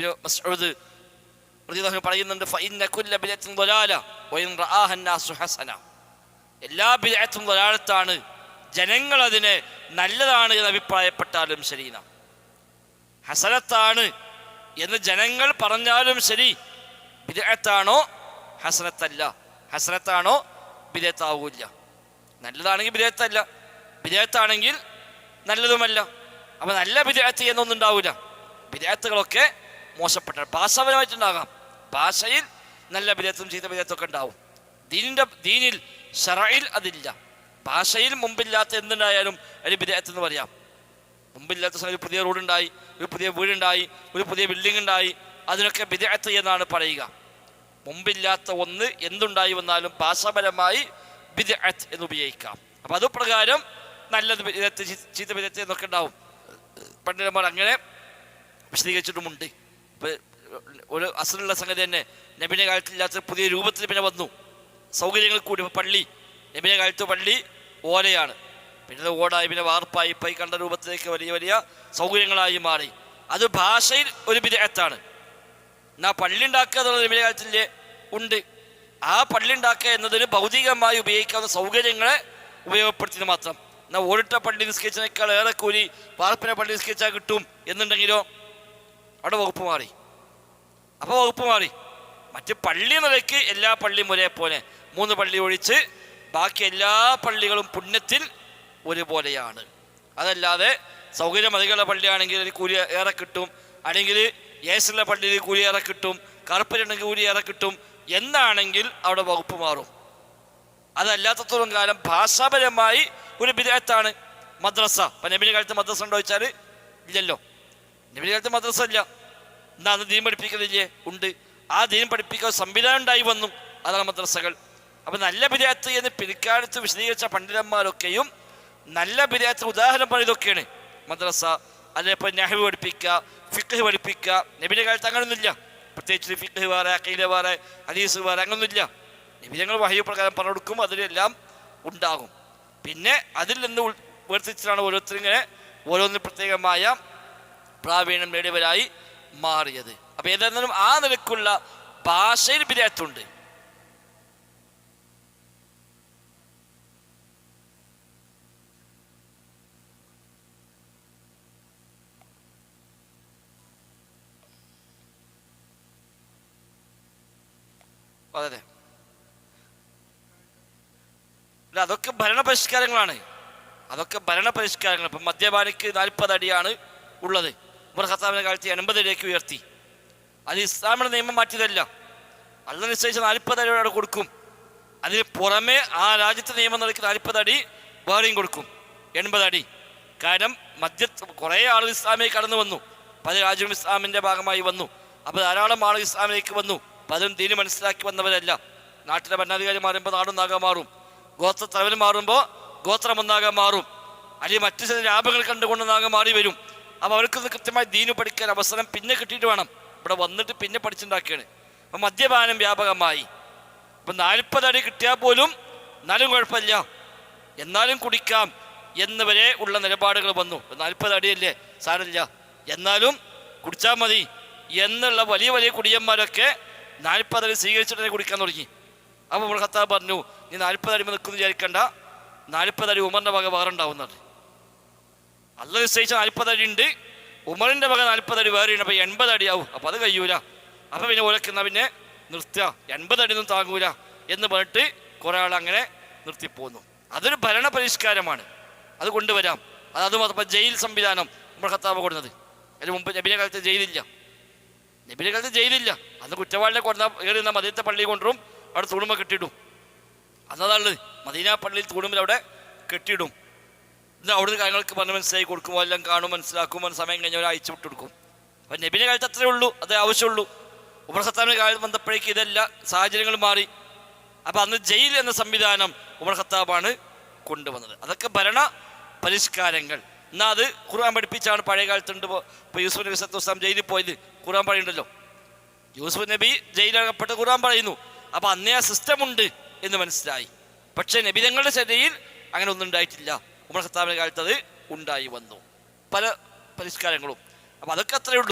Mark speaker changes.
Speaker 1: ഇബ്നു മസ്ഊദ് റളിയല്ലാഹു അൻഹു പറയുന്നുണ്ട്, ഫഇന്ന കുല്ല ബിദ്അത്തിൻ ളലാല വഇൻ റആഹ അന്നാസു ഹസന. എല്ലാ ബിദ്അത്തും ളലാലത്താണ്, ജനങ്ങൾ അതിനെ നല്ലതാണ് എന്ന് അഭിപ്രായപ്പെട്ടാലും ശരി, ഹസനത്താണ് എന്ന് ജനങ്ങൾ പറഞ്ഞാലും ശരി, ബിദ്അത്താണോ ഹസനത്തല്ല, ഹസനത്താണോ ബിദ്അത്താവൂല്ല. നല്ലതാണെങ്കിൽ ബിദ്അത്തല്ല, ബിദ്അത്താണെങ്കിൽ നല്ലതുമല്ല. അപ്പം നല്ല ബിദ്അത്ത് എന്നൊന്നും ഉണ്ടാവില്ല. ബിദ്അത്തുകളൊക്കെ മോശപ്പെട്ട ഭാഷാപരമായിട്ടുണ്ടാകാം, ഭാഷയിൽ നല്ല ബിദ്അത്തും ചീത്ത ബിദ്അത്തൊക്കെ ഉണ്ടാവും. ദീനിൽ ശറഇൽ അതില്ല. ഭാഷയിൽ മുമ്പില്ലാത്ത എന്തുണ്ടായാലും ഒരു ബിദ്അത്ത് എന്ന് പറയാം. മുമ്പില്ലാത്ത സമയത്ത് ഒരു പുതിയ റോഡുണ്ടായി, ഒരു പുതിയ വീടുണ്ടായി, ഒരു പുതിയ ബിൽഡിംഗ് ഉണ്ടായി, അതിനൊക്കെ ബിദ്അത്ത് എന്നാണ് പറയുക. മുമ്പില്ലാത്ത ഒന്ന് എന്തുണ്ടായി വന്നാലും ഭാഷാപരമായി ബിദ്അത്ത് എന്ന് ഉപയോഗിക്കാം. അപ്പം അതുപ്രകാരം നല്ലത് ബിദ്അത്ത് ചീത്ത ബിദ്അത്ത് എന്നൊക്കെ ഉണ്ടാവും. പണ്ഡിതന്മാർ അങ്ങനെ വിശദീകരിച്ചിട്ടുമുണ്ട്. ഇപ്പം ഒരു അസലുള്ള സംഗതി തന്നെ നബിയുടെ കാലത്തില്ലാത്ത പുതിയ രൂപത്തിൽ പിന്നെ വന്നു, സൗകര്യങ്ങൾ കൂടി. ഇപ്പോൾ പള്ളി, നബിയുടെ കാലത്ത് പള്ളി ഓലയാണ്, പിന്നെ ഓടായി, പിന്നെ വാർപ്പായി, ഇപ്പം ഈ കണ്ട രൂപത്തിലേക്ക് വലിയ വലിയ സൗകര്യങ്ങളായി മാറി. അത് ഭാഷയിൽ ഒരു ബിദ്അത്താണ്. എന്നാൽ പള്ളി ഉണ്ടാക്കുക എന്നുള്ളത് നബിയുടെ കാലത്തില്ലേ ഉണ്ട്. ആ പള്ളി ഉണ്ടാക്കുക എന്നതിന് ഭൗതികമായി ഉപയോഗിക്കാവുന്ന സൗകര്യങ്ങളെ ഉപയോഗപ്പെടുത്തിയത് മാത്രം. എന്നാൽ ഓടിട്ട പള്ളി നിസ്കരിച്ചതിനേക്കാൾ ഏറെ കൂലി വാർപ്പിനെ പള്ളി നിസ്കരിച്ചാൽ കിട്ടും എന്നുണ്ടെങ്കിലോ അവിടെ വകുപ്പ് മാറി. അപ്പോൾ വകുപ്പ് മാറി. മറ്റ് പള്ളി നിലയ്ക്ക് എല്ലാ പള്ളിയും ഒരേപോലെ, 3 പള്ളി ഒഴിച്ച് ബാക്കി എല്ലാ പള്ളികളും പുണ്യത്തിൽ ഒരുപോലെയാണ്. അതല്ലാതെ സൗകര്യം അധികമുള്ള പള്ളിയാണെങ്കിൽ ഒരു കൂലി ഏറെ കിട്ടും, അല്ലെങ്കിൽ യേസുള്ള പള്ളിയിൽ കൂലി ഏറെ കിട്ടും, കറുപ്പിലുണ്ടെങ്കിൽ കൂലി ഏറെ കിട്ടും എന്നാണെങ്കിൽ അവിടെ വകുപ്പ് മാറും. അതല്ലാത്തത്തോളം കാലം ഭാഷാപരമായി ഒരു ബിദ്അത്താണ് മദ്രസ. ഇപ്പം നബിയുടെ കാലത്ത് മദ്രസ ഉണ്ടോ ചോദിച്ചാൽ ഇല്ലല്ലോ. നബിയുടെ കാലത്ത് മദ്രസ ഇല്ല. എന്നാ അന്ന് ദീൻ പഠിപ്പിക്കുന്നില്ലേ? ഉണ്ട്. ആ ദീൻ പഠിപ്പിക്കാൻ സംവിധാനം ഉണ്ടായി വന്നു, അതാണ് മദ്രസകൾ. അപ്പം നല്ല ബിദ്അത്ത് എന്ന് പിൽക്കാലത്ത് വിശദീകരിച്ച പണ്ഡിതന്മാരൊക്കെയും നല്ല ബിദ്അത്തിന് ഉദാഹരണം പറയുന്നതൊക്കെയാണ് മദ്രസ. അതേപോലെ നഹ്വ് പഠിപ്പിക്കുക, ഫിഖ് പഠിപ്പിക്കുക. നബിയുടെ കാലത്ത് അങ്ങനെയൊന്നുമില്ല. പ്രത്യേകിച്ച് ഫിഖ് വേറെ, അഖീദ വേറെ, ഹദീസ് വേറെ, അങ്ങനൊന്നുമില്ല. നബി ഞങ്ങൾ വഹി പ്രകാരം പറഞ്ഞു കൊടുക്കും, അതിലെല്ലാം ഉണ്ടാകും. പിന്നെ അതിൽ നിന്ന് വേർതിരിച്ചിട്ടാണ് ഓരോരുത്തരും ഇങ്ങനെ ഓരോന്നിനും പ്രത്യേകമായ പ്രാവീണ്യം നേടിയവരായി മാറിയത്. അപ്പം ഏതായിരുന്നാലും ആ നിലക്കുള്ള ഭാഷയിൽ ബിദ്അത്തുണ്ട്. അതെ, അതൊക്കെ ഭരണപരിഷ്കാരങ്ങളാണ്. അതൊക്കെ ഭരണപരിഷ്കാരങ്ങൾ. ഇപ്പം മദ്യപാനിക്ക് 40 അടിയാണ് ഉള്ളത്. ഉമർ ഖത്താബിന്റെ കാലത്ത് 80 അടിയിലേക്ക് ഉയർത്തി. അത് ഇസ്ലാമിന്റെ നിയമം മാറ്റിയതല്ല. അള്ളാഹ് നിശ്ചയിച്ച 40 അടി അവിടെ കൊടുക്കും. അതിന് പുറമെ ആ രാജ്യത്തെ നിയമം നിലയ്ക്ക് 40 അടി വേറെയും കൊടുക്കും, 80 അടി. കാരണം കുറേ ആളുകൾ ഇസ്ലാമിലേക്ക് കടന്നു വന്നു, പല രാജ്യവും ഇസ്ലാമിൻ്റെ ഭാഗമായി വന്നു. അപ്പോൾ ധാരാളം ആളുകൾ ഇസ്ലാമിലേക്ക് വന്നു. പലരും ദീന് മനസ്സിലാക്കി വന്നവരല്ല. നാട്ടിലെ ഭരണാധികാരി മാറുമ്പോൾ നാടൊന്നാകെ മാറും, ഗോത്ര തലവൻ മാറുമ്പോൾ ഗോത്രം ഒന്നാകെ മാറും, അല്ലെങ്കിൽ മറ്റു ചില ലാഭങ്ങൾ കണ്ടുകൊണ്ടൊന്നാകെ മാറി വരും. അപ്പോൾ അവർക്കൊന്ന് കൃത്യമായി ദീന് പഠിക്കാൻ അവസരം പിന്നെ കിട്ടിയിട്ട് വേണം. ഇവിടെ വന്നിട്ട് പിന്നെ പഠിച്ചുണ്ടാക്കുകയാണ്. അപ്പം മദ്യപാനം വ്യാപകമായി. അപ്പം 40 അടി കിട്ടിയാൽ പോലും എന്നാലും കുഴപ്പമില്ല, എന്നാലും കുടിക്കാം എന്നിവരെ ഉള്ള നിലപാടുകൾ വന്നു. 40 അടിയല്ലേ, സാരമില്ല, എന്നാലും കുടിച്ചാൽ മതി എന്നുള്ള വലിയ വലിയ കുടിയന്മാരൊക്കെ 40 അടി സ്വീകരിച്ചിട്ട് കുടിക്കാൻ തുടങ്ങി. അപ്പോൾ ഉമർ ഖത്താബ് പറഞ്ഞു, നീ 40 അടി നിൽക്കുന്നു വിചാരിക്കണ്ട, 40 അടി ഉമറിൻ്റെ വക വേറെ ഉണ്ടാവുന്നത്. അള്ളാഹ് നിശ്ചയിച്ച 40 അടി ഉണ്ട്, ഉമറിൻ്റെ വക 40 അടി വേറെ ഉണ്ട്. അപ്പോൾ 80 അടിയാവും. അപ്പോൾ അത് കഴിയൂല. അപ്പോൾ പിന്നെ ഓലക്കുന്ന പിന്നെ നിർത്തുക, 80 അടിയൊന്നും താങ്ങൂല എന്ന് പറഞ്ഞിട്ട് കുറേ ആൾ അങ്ങനെ നിർത്തിപ്പോന്നു. അതൊരു ഭരണപരിഷ്കാരമാണ്, അത് കൊണ്ടുവരാം. അതുമാത്രം ജയിൽ സംവിധാനം ഉമർ ഖത്താബ് കൊടുക്കുന്നത്. അതിന് മുമ്പ് നബിയുടെ കാലത്ത് ജയിലില്ല. നബിയുടെ കാലത്ത് ജയിലില്ല. അന്ന് കുറ്റവാളിനെ കൊണ്ടുവന്ന മദീനത്തെ പള്ളി കൊണ്ടുവരും, അവിടെ തൂണുമ്പോൾ കെട്ടിയിടും. അന്നതാണ് മദീന പള്ളിയിൽ തൂണുമ്പോൾ അവിടെ കെട്ടിയിടും. എന്നാൽ അവിടുന്ന് കാര്യങ്ങൾക്ക് പറഞ്ഞ് മനസ്സിലാക്കി കൊടുക്കുമ്പോൾ എല്ലാം കാണും, മനസ്സിലാക്കും, സമയം കഴിഞ്ഞവർ അയച്ചു വിട്ട് കൊടുക്കും. അപ്പം നബിയുടെ കാലത്ത് അത്രേ ഉള്ളൂ, അതേ ആവശ്യമുള്ളൂ. ഉമർ ഖത്താബിൻ്റെ കാലത്ത് ബന്ധപ്പോഴേക്ക് ഇതെല്ലാം സാഹചര്യങ്ങൾ മാറി. അപ്പം അന്ന് ജയിൽ എന്ന സംവിധാനം ഉമർ ഖത്താബാണ് കൊണ്ടുവന്നത്. അതൊക്കെ ഭരണ പരിഷ്കാരങ്ങൾ. എന്നാൽ അത് ഖുർആൻ പഠിപ്പിച്ചാണ് പഴയ കാലത്തുണ്ട്. ഇപ്പോൾ യൂസുഫ് നബി സല്ലല്ലാഹു ജയിലിൽ പോയത് ഖുർആൻ പറയുന്നുണ്ടല്ലോ. യൂസുഫ് നബി ജയിലകപ്പെട്ട് ഖുർആൻ പറയുന്നു. അപ്പം അന്നേ ആ സിസ്റ്റം ഉണ്ട് എന്ന് മനസ്സിലായി. പക്ഷേ നബിതങ്ങളുടെ ചര്യയിൽ അങ്ങനെ ഒന്നും ഉണ്ടായിട്ടില്ല. ഉമർ ഖത്താബിൻ്റെ കാലത്ത് അത് ഉണ്ടായി വന്നു, പല പരിഷ്കാരങ്ങളും. അപ്പം അതൊക്കെ അത്രയേ ഉള്ളൂ.